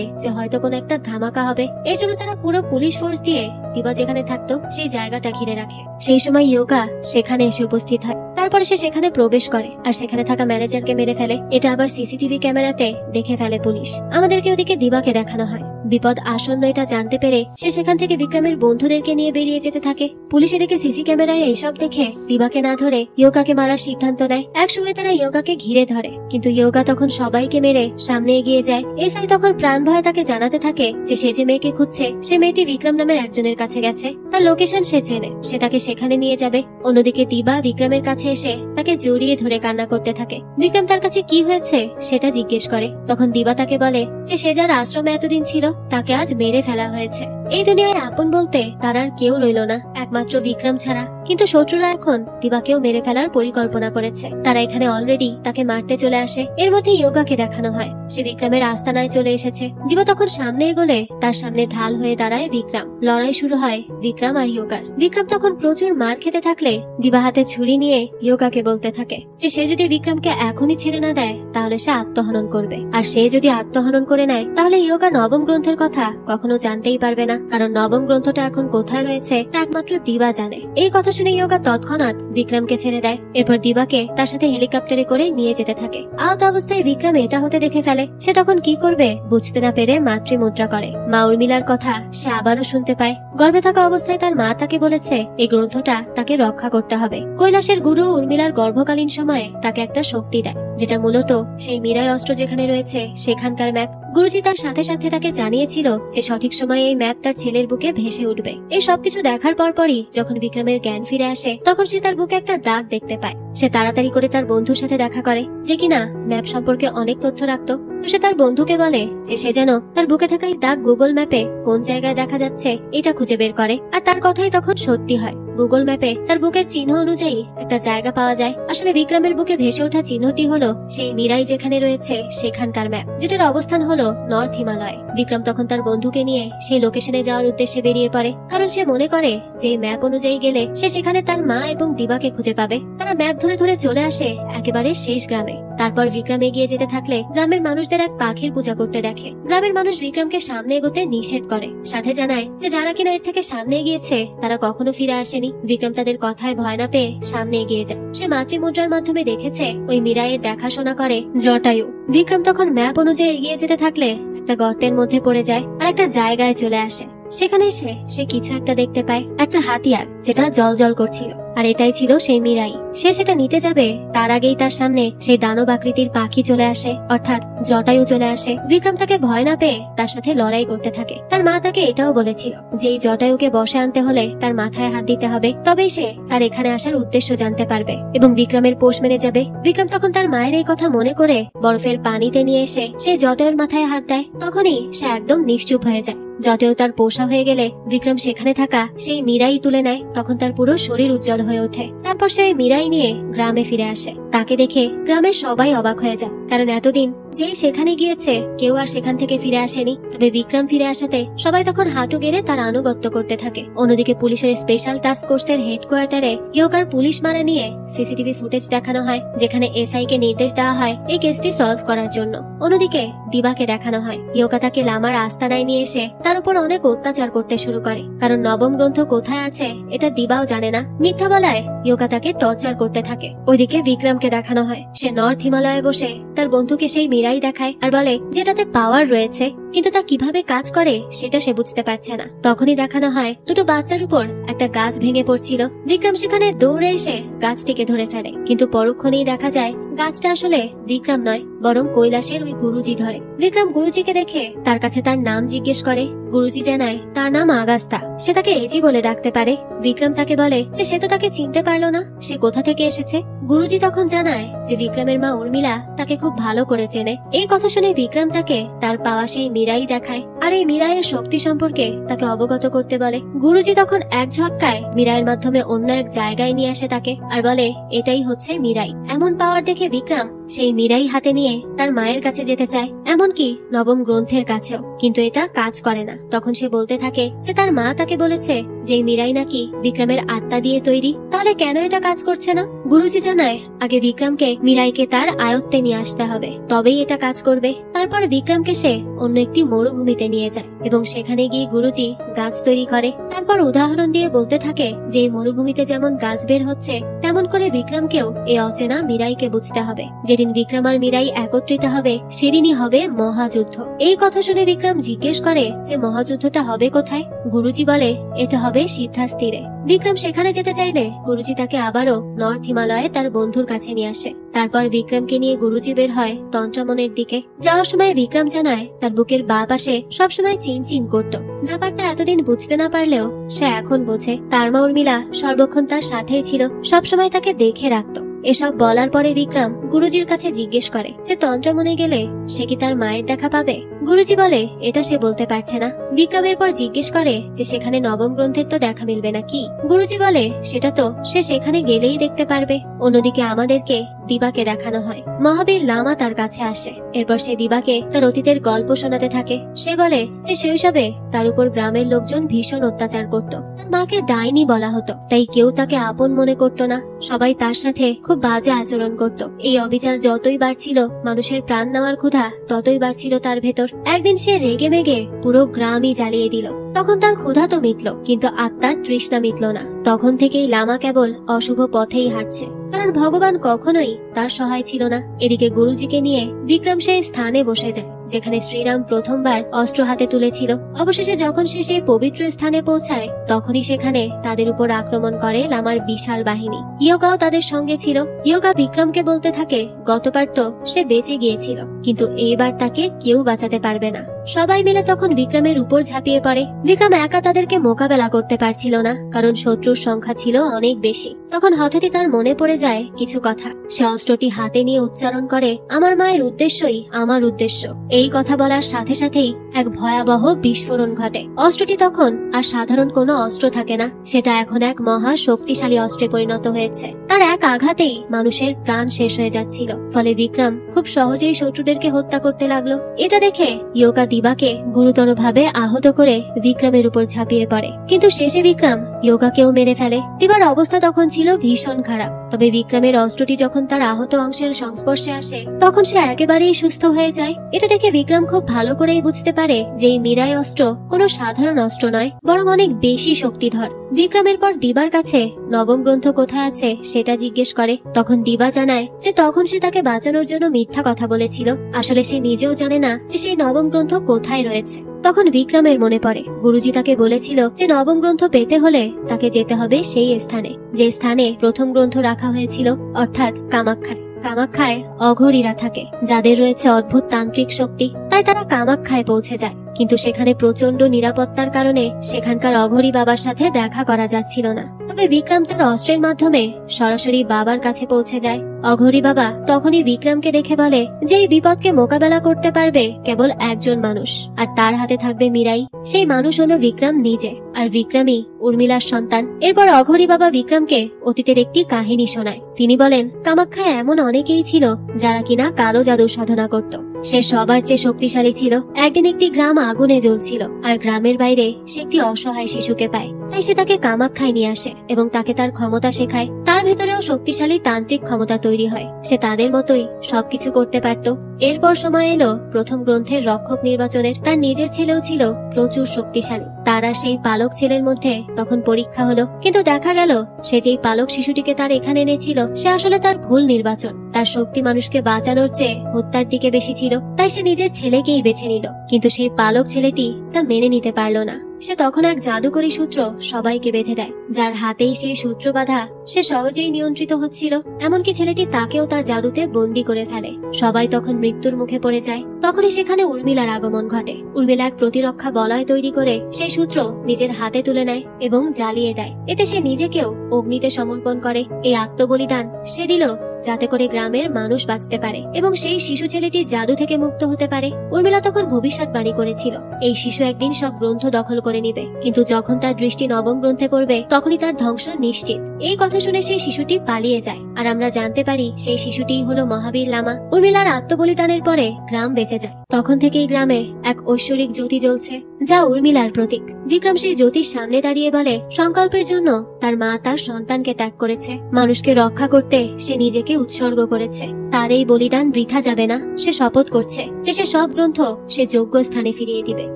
যে হয়তো কোনো একটা ধামাকা হবে। এর জন্য তারা পুরো পুলিশ ফোর্স দিয়ে দিবা যেখানে থাকতো সেই জায়গাটা ঘিরে রাখে। সেই সময় ইয়োকা সেখানে এসে উপস্থিত হয়। তারপরে সে সেখানে প্রবেশ করে আর সেখানে থাকা ম্যানেজারকে মেরে ফেলে। এটা আবার সিসিটিভি ক্যামেরাতে দেখে ফেলে পুলিশ। আমাদেরকে ওদিকে দিবাকে দেখানো হয়। বিপদ আসন্ন এটা জানতে পেরে সে সেখান থেকে বিক্রমের বন্ধুদেরকে নিয়ে বেরিয়ে যেতে থাকে। পুলিশ এদিকে সিসি ক্যামেরায় এইসব দেখে দিবাকে না ধরে ইয়োকাকে মারার সিদ্ধান্ত নেয়। একসময় তারা ইয়োকাকে ঘিরে ধরে, কিন্তু ইয়োকা তখন সবাইকে মেরে সামনে এগিয়ে যায়। এসআই তখন প্রাণ ভয়ে তাকে জানাতে থাকে যে সে যে মেয়েকে খুঁজছে সে মেয়েটি বিক্রম নামের একজনের কাছে গেছে, তার লোকেশন সে চেনে, সে তাকে সেখানে নিয়ে যাবে। অন্যদিকে দিবা বিক্রমের কাছে এসে তাকে জড়িয়ে ধরে কান্না করতে থাকে। বিক্রম তার কাছে কি হয়েছে সেটা জিজ্ঞেস করে। তখন দিবা তাকে বলে যে সে যার আশ্রমে এতদিন ছিল তাকে আজ মেরে ফেলা হয়েছে। এই দুনিয়ায় আপন বলতে তার আর কেউ রইল না, একমাত্র বিক্রম ছাড়া। কিন্তু শত্রুরা এখন দিবাকেও মেরে ফেলার পরিকল্পনা করেছে। তারা এখানে অলরেডি তাকে মারতে চলে আসে। এর মধ্যে ইয়োগাকে দেখানো হয় সে বিক্রমের আস্তানায় চলে এসেছে। দিবা তখন সামনে এগোলে তার সামনে ঢাল হয়ে দাঁড়ায় বিক্রম। লড়াই শুরু হয় বিক্রম আর ইয়োগার। বিক্রম তখন প্রচুর মার খেতে থাকলে দিবা হাতে ছুরি নিয়ে ইয়োগাকে বলতে থাকে যে সে যদি বিক্রমকে এখনই ছেড়ে না দেয় তাহলে সে আত্মহনন করবে, আর সে যদি আত্মহনন করে নেয় তাহলে ইয়োগা নবম গ্রন্থের কথা কখনো জানতেই পারবে না, কারণ নবম গ্রন্থটা এখন কোথায় রয়েছে তা একমাত্র দিবা জানে। এই কথা শুনে ইয়োগা তৎক্ষণাৎ বিক্রমকে ছেড়ে দেয়। এরপর দিবাকে তার সাথে হেলিকপ্টারে করে নিয়ে যেতে থাকে। আহত অবস্থায় বিক্রম এটা হতে দেখে ফেলে। সে তখন কি করবে বুঝতে না পেরে মাতৃমুদ্রা করে। মা উর্মিলার কথা সে আবারও শুনতে পায়। গর্ভে থাকা অবস্থায় তার মা তাকে বলেছে এই গ্রন্থটা তাকে রক্ষা করতে হবে। কৈলাসের গুরু উর্মিলার গর্ভকালীন সময়ে তাকে একটা শক্তি দেয়, যেটা মূলত সেই মীরাই অস্ত্র যেখানে রয়েছে সেখানকার ম্যাপ। গুরুজি তার সাথে সাথে তাকে জানিয়েছিল যে সঠিক সময়ে এই ম্যাপ তার ছেলের বুকে ভেসে উঠবে। এই সবকিছু দেখার পরপরই যখন বিক্রমের জ্ঞান ফিরে আসে তখন সে তার বুকে একটা দাগ দেখতে পায়। সে তাড়াতাড়ি করে তার বন্ধুর সাথে দেখা করে যে কিনা ম্যাপ সম্পর্কে অনেক তথ্য রাখতো। তো সে তার বন্ধুকে বলে যে সে যেন তার বুকে থাকা এই দাগ গুগল ম্যাপে কোন জায়গায় দেখা যাচ্ছে এটা খুঁজে বের করে। আর তার কথাই তখন সত্যি হয়। গুগল ম্যাপে তার বুকের চিহ্ন অনুযায়ী একটা জায়গা পাওয়া যায়। আসলে বিক্রমের বুকে ভেসে ওঠা চিহ্নটি হলো সেই মীরাই যেখানে রয়েছে সেখানকার ম্যাপ, যেটার অবস্থান হলো নর্থ হিমালয়। বিক্রম তখন তার বন্ধুকে নিয়ে সেই লোকেশনে যাওয়ার উদ্দেশ্যে বেরিয়ে পড়ে, কারণ সে মনে করে যে ম্যাপ অনুযায়ী গেলে সে সেখানে তার মা এবং দিবাকে খুঁজে পাবে। তারা ম্যাপ ধরে ধরে চলে আসে একেবারে শেষ গ্রামে। তারপর বিক্রম এগিয়ে যেতে থাকলে গ্রামের মানুষদের এক পাখির পূজা করতে দেখে। গ্রামের মানুষ বিক্রমকে সামনে এগোতে নিষেধ করে, সাথে জানায় যে যারা কিনা এর থেকে সামনে এগিয়েছে তারা কখনো ফিরে আসেনি। বিক্রম তাদের কথায় ভয় না পেয়ে সামনে এগিয়ে যায়। সে মাতৃমুদ্রার মাধ্যমে দেখেছে ওই মীরাইয়ের দেখাশোনা করে জটায়ু। বিক্রম তখন ম্যাপ অনুযায়ী এগিয়ে যেতে থাকলে একটা গর্তের মধ্যে পড়ে যায় আর একটা জায়গায় চলে আসে। সেখানে সে কিছু একটা দেখতে পায়, একটা হাতিয়ার যেটা জল করছিল। আর এটাই ছিল সেই মীরাই। সে সেটা নিতে যাবে তার আগেই তার সামনে সেই দানব আকৃতির পাখি চলে আসে, অর্থাৎ জটায়ু চলে আসে। বিক্রম তাকে ভয় না পেয়ে তার সাথে লড়াই করতে থাকে। তার মা তাকে এটাও বলেছিল যে এই জটায়ুকে বসে আনতে হলে তার মাথায় হাত দিতে হবে, তবেই সে তার এখানে আসার উদ্দেশ্য জানতে পারবে এবং বিক্রমের পোষ মেনে যাবে। বিক্রম তখন তার মায়ের এই কথা মনে করে বরফের পানিতে নিয়ে এসে সেই জটায়ুর মাথায় হাত দেয়। তখনই সে একদম নিশ্চুপ হয়ে যায়। জটেও তার পোষা হয়ে গেলে বিক্রম সেখানে থাকা সেই মীরাই তুলে নেয়। তখন তার পুরো শরীর উজ্জ্বল হয়ে ওঠে। তারপর সে মীরাই নিয়ে গ্রামে ফিরে আসে। তাকে দেখে গ্রামের সবাই অবাক হয়ে যায়, কারণ এতদিন যে সেখানে গিয়েছে কেউ আর সেখান থেকে ফিরে আসেনি। তবে বিক্রম ফিরে আসাতে সবাই তখন হাঁটু গেড়ে তার আনুগত্য করতে থাকে। অন্যদিকে পুলিশের স্পেশাল টাস্ক ফোর্সের হেডকোয়ার্টারে ইয়োগার পুলিশ মারা নিয়ে সিসিটিভি ফুটেজ দেখানো হয়, যেখানে এসআই কে নির্দেশ দেওয়া হয় এই কেসটি সলভ করার জন্য। অন্যদিকে দিবাকে দেখানো হয় ইয়োগা তাকে লামার আস্তানায় নিয়ে এসে তার তার উপর অনেক অত্যাচার করতে শুরু করে, কারণ নবম গ্রন্থ কোথায় আছে এটা দিবাও জানে না। মিথ্যা বলায় ইয়োকা তাকে টর্চার করতে থাকে। ওইদিকে বিক্রমকে দেখানো হয় সে নর্থ হিমালয়ে বসে তার বন্ধুকে সেই মিরাই দেখায় আর বলে যেটাতে পাওয়ার রয়েছে, কিন্তু তা কিভাবে কাজ করে সেটা সে বুঝতে পারছে না। তখনই দেখানো হয় দুটো বাচ্চার উপর একটা গাছ ভেঙে পড়ছিল। বিক্রম সেখানে দৌড়ে এসে গাছটিকে ধরে ফেলে, কিন্তু পরক্ষণেই দেখা যায় গাছটা আসলে বিক্রম নয়, বরং কৈলাসের ওই গুরুজি ধরে। বিক্রম গুরুজিকে দেখে তার কাছে তার নাম জিজ্ঞেস করে। গুরুজি জানায় তার নাম আগাস্তা, সে তাকে এজি বলে ডাকতে পারে। বিক্রম তাকে বলে যে সে তো তাকে চিনতে পারলো না, সে কোথা থেকে এসেছে। গুরুজি তখন জানায় যে বিক্রমের মা উর্মিলা তাকে খুব ভালো করে চেনে। এই কথা শুনে বিক্রম তাকে তার পাওয়া সেই মিরাই দেখায় আর এই মিরাইয়ের শক্তি সম্পর্কে তাকে অবগত করতে বলে। গুরুজি তখন এক ঝটকায় মিরাইয়ের মাধ্যমে অন্য এক জায়গায় নিয়ে আসে তাকে আর বলে এটাই হচ্ছে মিরাই। এমন পাওয়ার দেখে বিক্রম সেই মিরাই হাতে নিয়ে তার মায়ের কাছে যেতে চায়, এমনকি নবম গ্রন্থের কাছেও, কিন্তু এটা কাজ করে না। তখন সে বলতে থাকে যে তার মা তাকে বলেছে যে মিরাই নাকি বিক্রমের আত্মা দিয়ে তৈরি, তাহলে কেন এটা কাজ করছে না। গুরুজি জানায় আগে বিক্রমকে মিরাইকে তার আয়ত্তে নিয়ে আসতে হবে, তবেই এটা কাজ করবে। তারপর বিক্রমকে সে অন্য একটি মরুভূমিতে নিয়ে যায় এবং সেখানে গিয়ে গুরুজি গাছ তৈরি করে। তারপর উদাহরণ দিয়ে বলতে থাকে যে মরুভূমিতে যেমন গাছ বের হচ্ছে, তেমন করে বিক্রমকেও এই অচেনা মিরাইকে বুঝতে হবে। যেদিন বিক্রম আর মিরাই একত্রিত হবে সেদিনই হবে মহাযুদ্ধ। এই কথা শুনে বিক্রম জিজ্ঞেস করে যে মহাযুদ্ধটা হবে কোথায়। গুরুজি বলে এটা হবে সিদ্ধাস তীরে। বিক্রম সেখানে যেতে চাইলে গুরুজি তাকে আবারও নর্থ হিমালয়ে তার বন্ধুর কাছে নিয়ে আসে। তারপর বিক্রমকে নিয়ে গুরুজি বের হয় তন্ত্রমনের দিকে। যাওয়ার সময় বিক্রম জানায় তার বুকের বাঁ পাশে সবসময় চিনচিন করত। ব্যাপারটা এতদিন বুঝতে না পারলেও সে এখন বোঝে। তার মা উর্মিলা সর্বক্ষণ তার সাথেই ছিল, সবসময় তাকে দেখে রাখতো। এসব বলার পরে বিক্রম গুরুজির কাছে জিজ্ঞেস করে যে তন্ত্রমনে গেলে সে কি তার মায়ের দেখা পাবে। গুরুজি বলে এটা সে বলতে পারছে না। বিক্রমের পর জিজ্ঞেস করে যে সেখানে নবম গ্রন্থের তো দেখা মিলবে না কি। গুরুজি বলে সেটা তো সে সেখানে গেলেই দেখতে পারবে। অন্যদিকে আমাদেরকে দিবাকে দেখানো হয়। মহাবীর লামা তার কাছে আসে। এরপর সে দিবাকে তার অতীতের গল্প শোনাতে থাকে। সে বলে যে শৈশবে তার উপর গ্রামের লোকজন ভীষণ অত্যাচার করত। তার মাকে ডাইনি বলা হতো, তাই কেউ তাকে আপন মনে করত না। সবাই তার সাথে খুব বাজে আচরণ করত। এই অবিচার যতই বাড়ছিল, মানুষের প্রাণ নেওয়ার ক্ষুধা ততই বাড়ছিল তার ভেতর। একদিন সে রেগে মেগে পুরো গ্রামই জ্বালিয়ে দিল। তখন তার ক্ষুধা তো মিটল, কিন্তু আত্মার তৃষ্ণা মিটল না। তখন থেকেই লামা কেবল অশুভ পথেই হাঁটছে, কারণ ভগবান কখনোই তার সহায় ছিল না। এদিকে গুরুজিকে নিয়ে বিক্রম সেই স্থানে বসে যায় যেখানে শ্রীরাম প্রথমবার অস্ত্র হাতে তুলেছিল। অবশেষে যখন সে সেই পবিত্র স্থানে পৌঁছায়, তখনই সেখানে তাদের উপর আক্রমণ করে লামার বিশাল বাহিনী। ইয়োগাও তাদের সঙ্গে ছিল। ইয়োগা বিক্রমকে বলতে থাকে গতবার তো সে বেঁচে গিয়েছিল, কিন্তু এইবার তাকে কেউ বাঁচাতে পারবে না। সবাই মিলে তখন বিক্রমের উপর ঝাঁপিয়ে পড়ে। বিক্রম একা তাদেরকে মোকাবেলা করতে পারছিল না, কারণ শত্রুর সংখ্যা ছিল অনেক বেশি। তখন হঠাৎই তার মনে পড়ে যায় কিছু কথা। সে অস্ত্রটি হাতে নিয়ে উচ্চারণ করে আমার মায়ের উদ্দেশ্যই আমার উদ্দেশ্য। এই কথা বলার সাথে সাথেই এক ভয়াবহ বিস্ফোরণ ঘটে। অস্ত্রটি তখন আর সাধারণ কোনো অস্ত্র থাকে না, সেটা এখন এক মহা শক্তিশালী অস্ত্রে পরিণত হয়েছে। তার এক আঘাতেই মানুষের প্রাণ শেষ হয়ে যাচ্ছিল। ফলে বিক্রম খুব সহজেই শত্রুদেরকে হত্যা করতে লাগলো। এটা দেখে ইয়োগা দিবাকে গুরুতরভাবে আহত করে বিক্রমের উপর ঝাঁপিয়ে পড়ে, কিন্তু শেষে বিক্রম ইয়োগাকেও মেরে ফেলে। দিবার অবস্থা তখন ছিল ভীষণ খারাপ। তবে বিক্রমের অস্ত্রটি যখন তার আহত অংশের সংস্পর্শে আসে, তখন সে একেবারেই সুস্থ হয়ে যায়। এটা দেখে বিক্রম খুব ভালো করেই বুঝতে পারে যে এই মিরাই অস্ত্র কোনো সাধারণ অস্ত্র নয়, বরং অনেক বেশি শক্তিধর। বিক্রমের পর দিবার কাছে নবম গ্রন্থ কোথায় আছে সেটা জিজ্ঞেস করে। তখন দিবা জানায় যে তখন সে তাকে বাঁচানোর জন্য মিথ্যা কথা বলেছিল। আসলে সে নিজেও জানে না যে সেই নবম গ্রন্থ কোথায় রয়েছে। তখন বিক্রমের মনে পড়ে গুরুজি তাকে বলেছিল যে নবম গ্রন্থ পেতে হলে তাকে যেতে হবে সেই স্থানে, যে স্থানে প্রথম গ্রন্থ রাখা হয়েছিল, অর্থাৎ কামাখ্যায়। কামাখ্যায় অঘরীরা থাকে, যাদের রয়েছে অদ্ভুত তান্ত্রিক শক্তি। তাই তারা কামাখ্যায় পৌঁছে যায়, কিন্তু সেখানে প্রচন্ড নিরাপত্তার কারণে সেখানকার অঘরী বাবার সাথে দেখা করা যাচ্ছিল না। তবে বিক্রম তার অস্ত্রের মাধ্যমে সরাসরি বাবার কাছে পৌঁছে যায়। অঘরী বাবা তখনই বিক্রমকে দেখে বলে যে এই বিপদকে মোকাবেলা করতে পারবে কেবল একজন মানুষ, আর তার হাতে থাকবে মিরাই। সেই মানুষ হলো বিক্রম নিজে, আর বিক্রমই উর্মিলার সন্তান। এরপর অঘরী বাবা বিক্রমকে অতীতের একটি কাহিনী শোনায়। তিনি বলেন কামাখ্যায় এমন অনেকেই ছিল যারা কিনা কালো জাদুর সাধনা করত। সে সবার চেয়ে শক্তিশালী ছিল। একদিন একটি গ্রাম আগুনে জ্বলছিল, আর গ্রামের বাইরে সে একটি অসহায় শিশুকে পায়। তাই সে তাকে কামাখ্যায় নিয়ে আসে এবং তাকে তার ক্ষমতা শেখায়। তার ভেতরেও শক্তিশালী তান্ত্রিক ক্ষমতা তৈরি হয়। সে তাদের মতোই সবকিছু করতে পারত। এরপর সময় এলো প্রথম গ্রন্থের রক্ষক নির্বাচনের। তার নিজের ছেলেও ছিল প্রচুর শক্তিশালী। তার আর সেই পালক ছেলের মধ্যে তখন পরীক্ষা হলো, কিন্তু দেখা গেল সে যেই পালক শিশুটিকে তার এখানে এনেছিল সে আসলে তার ভুল নির্বাচন। তার শক্তি মানুষকে বাঁচানোর চেয়ে হত্যার দিকে বেশি ছিল, তাই সে নিজের ছেলেকেই বেছে নিল। কিন্তু সেই পালক ছেলেটি তা মেনে নিতে পারলো না। সে তখন এক জাদুকরী সূত্র সবাইকে বেঁধে দেয়, যার হাতেই সেই সূত্র বাঁধা সে সহজেই নিয়ন্ত্রিত হচ্ছিল। এমনকি ছেলেটি তাকেও তার জাদুতে বন্দী করে ফেলে। সবাই তখন মৃত্যুর মুখে পড়ে যায়। তখনই সেখানে উর্মিলার আগমন ঘটে। উর্মিলা এক প্রতিরক্ষা বলয় তৈরি করে সেই সূত্র নিজের হাতে তুলে নেয় এবং জ্বালিয়ে দেয়। এতে সে নিজেকেও অগ্নিতে সমর্পণ করে। এই আত্মবলিদান সে দিল যাতে করে গ্রামের মানুষ বাঁচতে পারে এবং সেই শিশু ছেলেটির জাদু থেকে মুক্ত হতে পারে। উর্মিলা তখন ভবিষ্যৎবাণী করেছিল এই শিশু একদিন সব গ্রন্থ দখল করে নিবে, কিন্তু যখন তার দৃষ্টি নবম গ্রন্থে পড়বে তখনই তার ধ্বংস নিশ্চিত। এই কথা শুনে সেই শিশুটি পালিয়ে যায়, আর আমরা জানতে পারি সেই শিশুটিই হলো মহাবীর লামা। উর্মিলার আত্মবলিদানের পরে গ্রাম বেঁচে যায়। তখন থেকেই গ্রামে এক ঐশ্বরিক জ্যোতি জ্বলছে, যা উর্মিলার প্রতীক। বিক্রম সেই জ্যোতির সামনে দাঁড়িয়ে বলে সংকল্পের জন্য তার মা তার সন্তানকে ত্যাগ করেছে, মানুষকে রক্ষা করতে সে নিজেকে উৎসর্গ করেছে। তার এই বলিদান বৃথা যাবে না। সে শপথ করছে যে সে সব গ্রন্থ সে যোগ্য স্থানে ফিরিয়ে দিবে।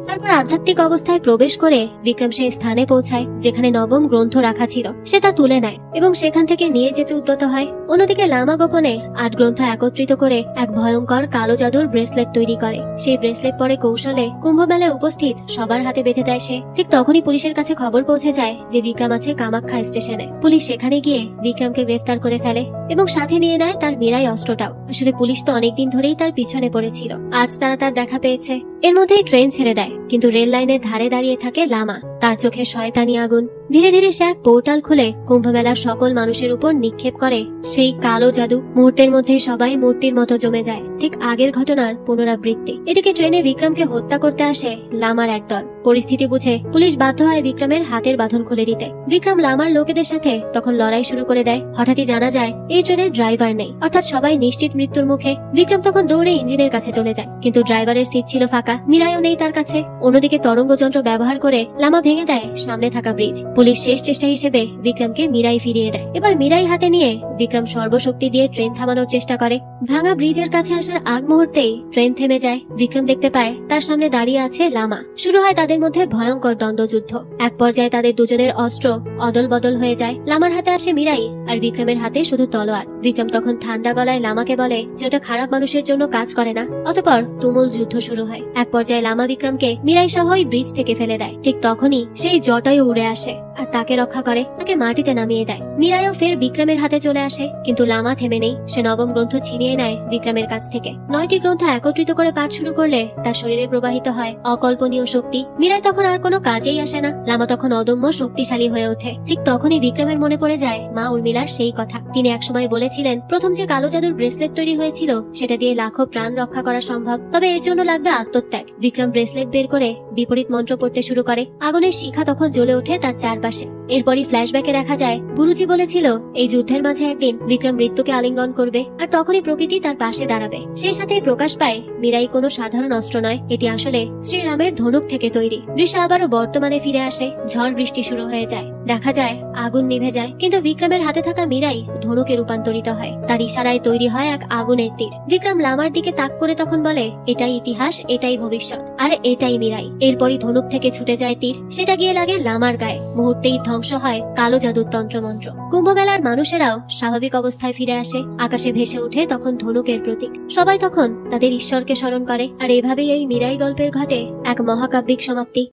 তারপর আধ্যাত্মিক অবস্থায় প্রবেশ করে বিক্রম সেই স্থানে পৌঁছায় যেখানে নবম গ্রন্থ রাখা ছিল। সে তা তুলে নেয় এবং সেখান থেকে নিয়ে যেতে উদ্যত হয়। অন্যদিকে লামা গোপনে 8 গ্রন্থ একত্রিত করে এক ভয়ঙ্কর কালো জাদুর ব্রেসলেট তৈরি করে। সেই ব্রেসলেট পরে কৌশলে কুম্ভমেলায় উপস্থিত সবার হাতে বেঁধে দেয় সে। ঠিক তখনই পুলিশের কাছে খবর পৌঁছে যায় যে বিক্রম আছে কামাখ্যা স্টেশনে। পুলিশ সেখানে গিয়ে বিক্রমকে গ্রেফতার করে ফেলে এবং সাথে নিয়ে নেয় তার মিরাই অস্ত্রটাও। আসলে পুলিশ তো অনেকদিন ধরেই তার পিছনে পড়েছিল। আজ তারা তার দেখা পেয়েছে। এর মধ্যেই ট্রেন ছেড়ে দেয়, কিন্তু রেল লাইনের ধারে দাঁড়িয়ে থাকে লামা। তার চোখে শয়তানি আগুন। ধীরে ধীরে সে এক পোর্টাল খুলে কুম্ভমেলার সকল মানুষের উপর নিক্ষেপ করে সেই কালো জাদু। মুহূর্তের মধ্যে সবাই মূর্তির মতো জমে যায়, ঠিক আগের ঘটনার পুনরাবৃত্তি। এদিকে ট্রেনে বিক্রমকে হত্যা করতে আসে লামার এক দল। পরিস্থিতি বুঝে পুলিশ বাধ্য হয় বিক্রমের হাতের বাঁধন খুলে দিতে। বিক্রম লামার লোকেদের সাথে তখন লড়াই শুরু করে দেয়। হঠাৎই জানা যায় এই ট্রেনের ড্রাইভার নেই, অর্থাৎ সবাই নিশ্চিত মৃত্যুর মুখে। বিক্রম তখন দৌড়ে ইঞ্জিনের কাছে চলে যায়, কিন্তু ড্রাইভারের সিট ছিল ফাঁকা, মিরাইও নেই তার কাছে। অন্যদিকে তরঙ্গ যন্ত্র ব্যবহার করে লামা ভেঙে দেয় সামনে থাকা ব্রিজ। পুলিশ শেষ চেষ্টা হিসেবে বিক্রমকে মিরাই ফিরিয়ে দেয়। এবার মিরাই হাতে নিয়ে বিক্রম সর্বশক্তি দিয়ে ট্রেন থামানোর চেষ্টা করে। ভাঙা ব্রিজের কাছে আসার আগ মুহূর্তেই ট্রেন থেমে যায়। বিক্রম দেখতে পায় তার সামনে দাঁড়িয়ে আছে লামা। শুরু হয় তাদের মধ্যে ভয়ঙ্কর দ্বন্দ্বযুদ্ধ। এক পর্যায়ে তাদের দুজনের অস্ত্র অদল বদল হয়ে যায়। লামার হাতে আসে মিরাই আর বিক্রমের হাতে শুধু তলোয়ার। বিক্রম তখন ঠান্ডা গলায় লামাকে বলে যে ওটা খারাপ মানুষের জন্য কাজ করে না। অতঃপর তুমুল যুদ্ধ শুরু হয়। এক পর্যায়ে লামা বিক্রমকে মিরাই সহ ব্রিজ থেকে ফেলে দেয়। ঠিক তখনই সেই জটায়ু উড়ে আসে আর তাকে রক্ষা করে, তাকে মাটিতে নামিয়ে দেয়। মিরাইও ফের বিক্রমের হাতে চলে আসে, কিন্তু লামা থেমে নেই। সে নবম গ্রন্থ ছিনিয়ে নেয় বিক্রমের কাছ থেকে। 9টি গ্রন্থ একত্রিত করে পাঠ শুরু করলে তার শরীরে প্রবাহিত হয় অকল্পনীয় শক্তি। মিরাই তখন আর কোনো কাজেই আসে না। লামা তখন অদম্য শক্তিশালী হয়ে ওঠে। ঠিক তখনই বিক্রমের মনে পড়ে যায় মা উর্মিলার সেই কথা। তিনি একসময় বলেছিলেন প্রথম যে কালো জাদুর ব্রেসলেট তৈরি হয়েছিল সেটা দিয়ে লাখো প্রাণ রক্ষা করা সম্ভব, তবে এর জন্য লাগবে আত্মত্যাগ। বিক্রম ব্রেসলেট বের করে বিপরীত মন্ত্র পড়তে শুরু করে। আগুনের শিখা তখন জ্বলে ওঠে তার চারপাশে। এরপরই ফ্ল্যাশব্যাকে দেখা যায় গুরুজি বলেছিল এই যুদ্ধের মাঝে একদিন বিক্রম মৃত্যুকে আলিঙ্গন করবে আর তখনই প্রকৃতি তার পাশে দাঁড়াবে। সেই সাথে প্রকাশ পায় মিরাই কোনো সাধারণ অস্ত্র নয়, এটি আসলে শ্রীরামের ধনুক থেকে তৈরি। দৃশ্য আবারও বর্তমানে ফিরে আসে। ঝড় বৃষ্টি শুরু হয়ে যায়। দেখা যায় আগুন নিভে যায়, কিন্তু বিক্রমের হাতে থাকা মিরাই ধনুকে রূপান্তরিত হয়। তার ইশারায় তৈরি হয় এক আগুনের তীর। বিক্রম লামার দিকে তাক করে তখন বলে এটাই ইতিহাস, এটাই ভবিষ্যৎ, আর এটাই মিরাই। এরপরই ধনুক থেকে ছুটে যায় তীর। সেটা গিয়ে লাগে লামার গায়ে। মুহূর্তেই ধ্বংস হয় কালো জাদুর তন্ত্রমন্ত্র। কুম্ভমেলার মানুষেরাও স্বাভাবিক অবস্থায় ফিরে আসে। আকাশে ভেসে ওঠে তখন ধনুকের প্রতীক। সবাই তখন তাদের ঈশ্বরকে স্মরণ করে। আর এভাবেই এই মিরাই গল্পের ঘটে এক মহাকাব্যিক সমাপ্তি।